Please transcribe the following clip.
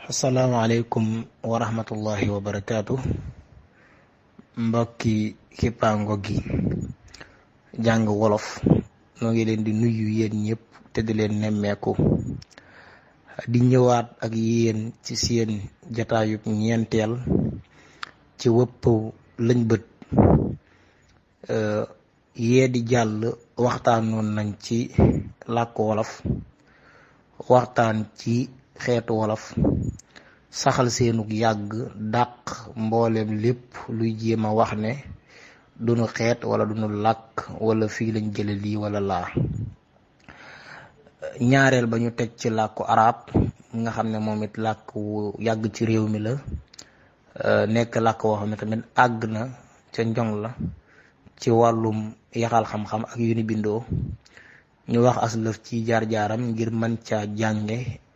asalaamaaleykum wa rahmatullahi wa barakaatu. Mbokki kippaango gi jàng wolof noo ngi leen di nuyu yéen ñëpp te di leen nemmeeku di ñëwaat ak yéen ci seen jataayub ñeenteel ci wëpp lañ bët yee di jàll waxtaanoon nañ ci làkk wolof, waxtaan ci xeetu wolof, saxal seenug yàgg, dàq mboolem lépp luy jéem a wax ne dunu xeet wala dunu làkk wala fii lañ jële lii wala laa. ñaareel ba ñu teg ci làkku arab nga xam ne moom it làkk wu yàgg ci réew mi la, nekk làkk woo xam ne tamit àgg na ca njong la ci wàllum yaxal xam-xam ak yu ni bindoo. ñu wax aslëf ci jaar-jaaram ngir mën caa jànge